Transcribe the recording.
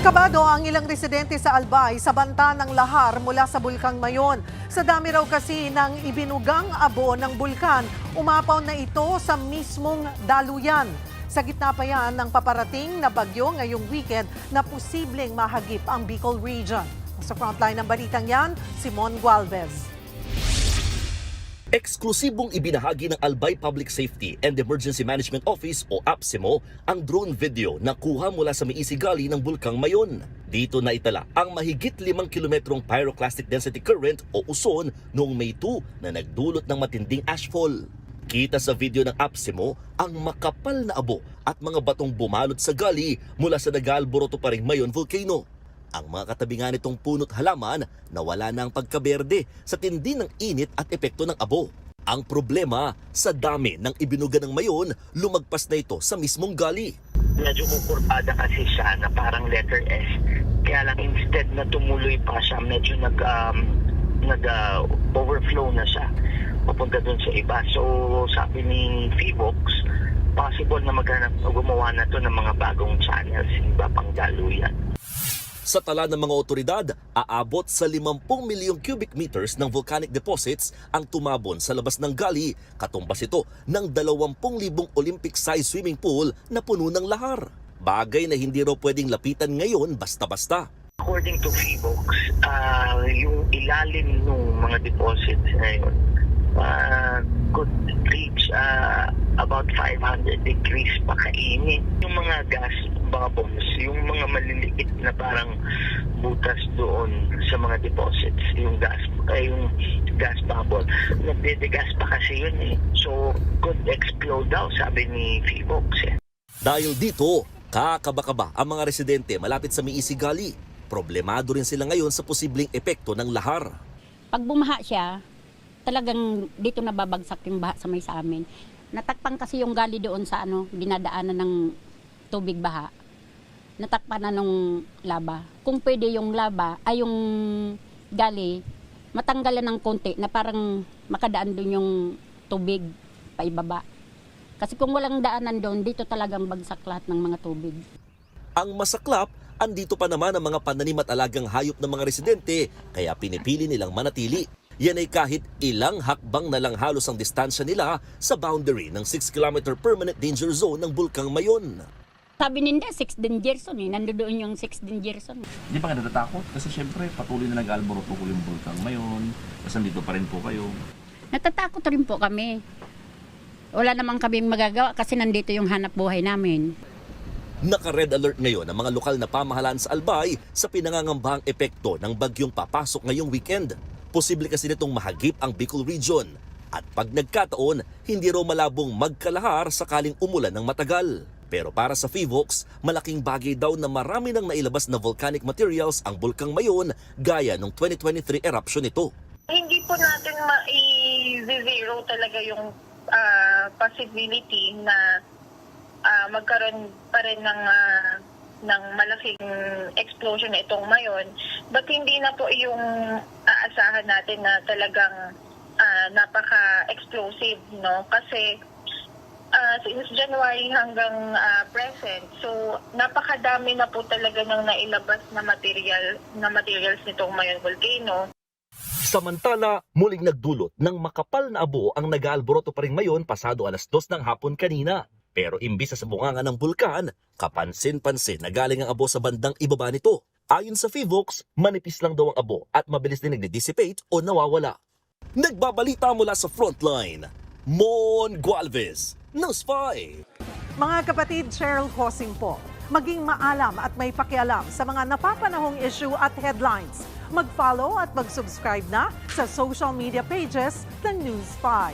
Kabado ang ilang residente sa Albay sa banta ng lahar mula sa Bulkang Mayon. Sa dami raw kasi ng ibinugang abo ng bulkan, umapaw na ito sa mismong daluyan. Sa gitna pa yan ng paparating na bagyo ngayong weekend na posibleng mahagip ang Bicol Region. Sa frontline ng balitang yan, Simon Gualvez. Eksklusibong ibinahagi ng Albay Public Safety and Emergency Management Office o APSEMO ang drone video na kuha mula sa Maisigali ng Bulkang Mayon. Dito na itala ang mahigit 5 kilometrong pyroclastic density current o uson noong May 2 na nagdulot ng matinding ashfall. Kita sa video ng APSEMO ang makapal na abo at mga batong bumalot sa gali mula sa nag-aalboroto pa ring Mayon Volcano. Ang mga katabi nga nitong puno't halaman nawala na ang pagkaberde sa tindi ng init at epekto ng abo. Ang problema, sa dami ng ibinuga ng Mayon, lumagpas na ito sa mismong gali. Medyo kukurpada kasi siya na parang letter S. Kaya lang instead na tumuloy pa siya, medyo nag-overflow na siya papunta dun sa iba. So sabi ni Feebox, possible na gumawa na to ng mga bagong channels, iba pang daluyan. Sa tala ng mga otoridad, aabot sa 50 milyong cubic meters ng volcanic deposits ang tumabon sa labas ng gali, katumbas ito ng 20,000 Olympic-size swimming pool na puno ng lahar. Bagay na hindi raw pwedeng lapitan ngayon basta-basta. According to Feebox, yung ilalim ng mga deposits ngayon could reach about 500 degrees pa kainit. Yung mga gas bubbles, yung mga maliliit na parang butas doon sa mga deposits, yung gas bubble, nagdedegas pa kasi yun eh. So, could explode daw, sabi ni Feebox eh. Dahil dito, kakaba-kaba ang mga residente malapit sa Maisigali. Problemado rin sila ngayon sa posibleng epekto ng lahar. Pag bumaha siya, talagang dito nababagsak yung baha sa may sa amin. Natakpan kasi yung gali doon sa dinadaanan ng tubig baha. Natakpan na nung laba. Kung pwede yung laba, ay yung gali, matanggalan ng konti na parang makadaan doon yung tubig paibaba. Kasi kung walang daanan doon, dito talagang bagsak lahat ng mga tubig. Ang masaklap, andito pa naman ang mga pananim at alagang hayop ng mga residente, kaya pinipili nilang manatili. Yan ay kahit ilang hakbang na lang halos ang distansya nila sa boundary ng 6-kilometer permanent danger zone ng Bulkang Mayon. Sabi ninda, 6 danger zone eh. Nandoon yung 6 danger zone. Hindi pa kayo natatakot? Kasi syempre patuloy na nag-alboroto ko yung Bulkang Mayon. Kasi nandito pa rin po kayo. Natatakot rin po kami. Wala namang kaming magagawa kasi nandito yung hanap buhay namin. Naka-red alert ngayon ang mga lokal na pamahalaan sa Albay sa pinangangambahang epekto ng bagyong papasok ngayong weekend. Posible kasi nitong mahagip ang Bicol Region. At pag nagkataon, hindi raw malabong magkalahar sakaling umulan ng matagal. Pero para sa Feebox, malaking bagay daw na marami nang nailabas na volcanic materials ang Bulkang Mayon gaya ng 2023 eruption nito. Hindi po natin ma-zero talaga yung possibility na magkaroon pa rin ng malaking explosion na itong Mayon. But hindi na po yung aasahan natin na talagang napaka-explosive, no? Kasi since January hanggang present, so napakadami na po talaga ng nailabas na materials nitong Mayon Volcano. Samantala, muling nagdulot ng makapal na abo ang nag-aalboroto pa rin Mayon pasado 2:00 ng hapon kanina. Pero imbis sa bunganga ng bulkan, kapansin-pansin na galing ang abo sa bandang ibaba nito. Ayon sa Feebox, manipis lang daw ang abo at mabilis din nagdi-dissipate o nawawala. Nagbabalita mula sa frontline, Mon Gualvez, News 5. Mga kapatid, Cheryl Hosing po. Maging maalam at may pakialam sa mga napapanahong issue at headlines. Mag-follow at mag-subscribe na sa social media pages ng News 5.